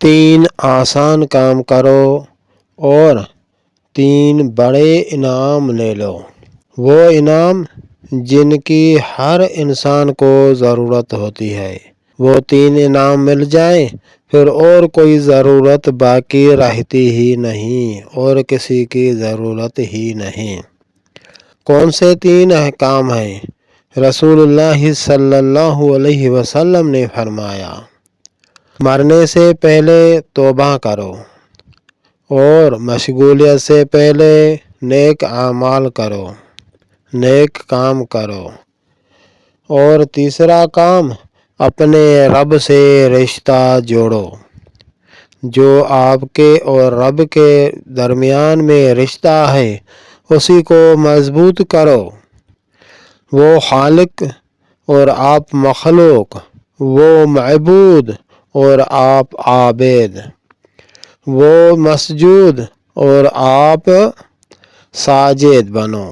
3 آسان کام کرو اور 3 بڑے انعام لے لو۔ وہ انعام جن کی ہر انسان کو ضرورت ہوتی ہے، وہ 3 انعام مل جائیں پھر اور کوئی ضرورت باقی رہتی ہی نہیں اور کسی کی ضرورت ہی نہیں۔ کون سے 3 احکام ہیں؟ رسول اللہ صلی اللہ علیہ وسلم نے فرمایا، مرنے سے پہلے توبہ کرو اور مشغولیت سے پہلے نیک اعمال کرو، نیک کام کرو، اور تیسرا کام اپنے رب سے رشتہ جوڑو۔ جو آپ کے اور رب کے درمیان میں رشتہ ہے اسی کو مضبوط کرو۔ وہ خالق اور آپ مخلوق، وہ معبود اور آپ عابد، وہ مسجود اور آپ ساجد بنو،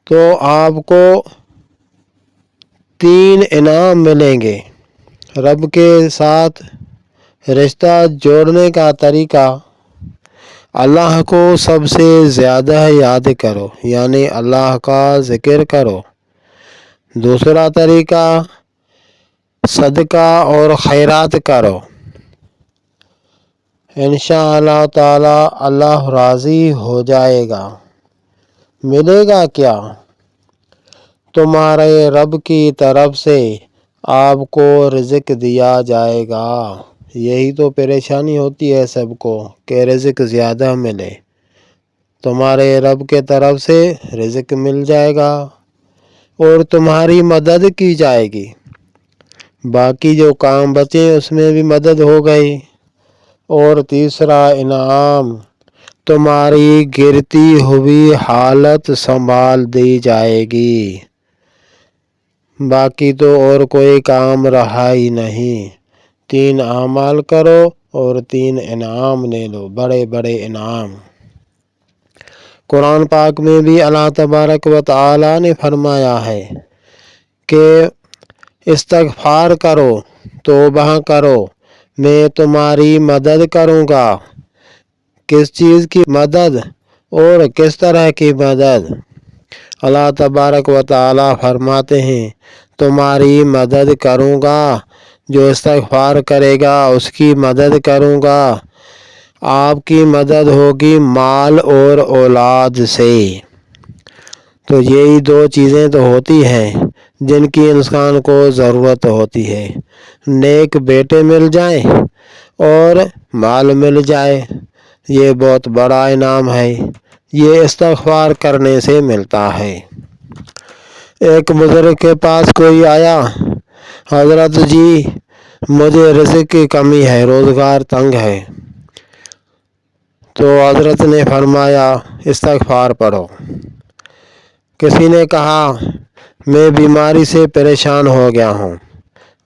تو آپ کو 3 انعام ملیں گے۔ رب کے ساتھ رشتہ جوڑنے کا طریقہ، اللہ کو سب سے زیادہ یاد کرو، یعنی اللہ کا ذکر کرو۔ دوسرا طریقہ، صدقہ اور خیرات کرو۔ انشاءاللہ تعالی اللہ راضی ہو جائے گا۔ ملے گا کیا؟ تمہارے رب کی طرف سے آپ کو رزق دیا جائے گا۔ یہی تو پریشانی ہوتی ہے سب کو کہ رزق زیادہ ملے۔ تمہارے رب کے طرف سے رزق مل جائے گا اور تمہاری مدد کی جائے گی۔ باقی جو کام بچے اس میں بھی مدد ہو گئی۔ اور تیسرا انعام، تمہاری گرتی ہوئی حالت سنبھال دی جائے گی۔ باقی تو اور کوئی کام رہا ہی نہیں۔ 3 اعمال کرو اور 3 انعام لے لو، بڑے بڑے انعام۔ قرآن پاک میں بھی اللہ تبارک و تعالی نے فرمایا ہے کہ استغفار کرو، توبہ کرو، میں تمہاری مدد کروں گا۔ کس چیز کی مدد اور کس طرح کی مدد؟ اللہ تبارک و تعالی فرماتے ہیں، تمہاری مدد کروں گا، جو استغفار کرے گا اس کی مدد کروں گا۔ آپ کی مدد ہوگی مال اور اولاد سے۔ تو یہی 2 چیزیں تو ہوتی ہیں جن کی انسان کو ضرورت ہوتی ہے، نیک بیٹے مل جائیں اور مال مل جائے۔ یہ بہت بڑا انعام ہے، یہ استغفار کرنے سے ملتا ہے۔ ایک بزرگ کے پاس کوئی آیا، حضرت جی مجھے رزق کی کمی ہے، روزگار تنگ ہے۔ تو حضرت نے فرمایا استغفار پڑھو۔ کسی نے کہا میں بیماری سے پریشان ہو گیا ہوں،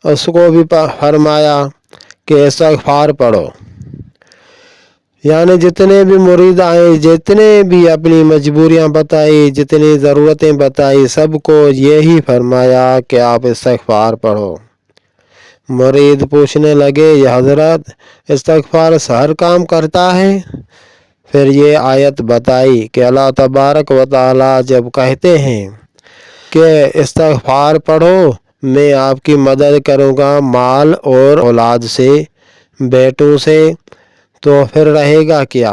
اس کو بھی فرمایا کہ استغفار پڑھو۔ یعنی جتنے بھی مرید آئے، جتنے بھی اپنی مجبوریاں بتائی، جتنی ضرورتیں بتائی، سب کو یہی فرمایا کہ آپ استغفار پڑھو۔ مرید پوچھنے لگے یا حضرت استغفار ہر کام کرتا ہے؟ پھر یہ آیت بتائی کہ اللہ تبارک و تعالی جب کہتے ہیں کہ استغفار پڑھو، میں آپ کی مدد کروں گا مال اور اولاد سے، بیٹوں سے، تو پھر رہے گا کیا؟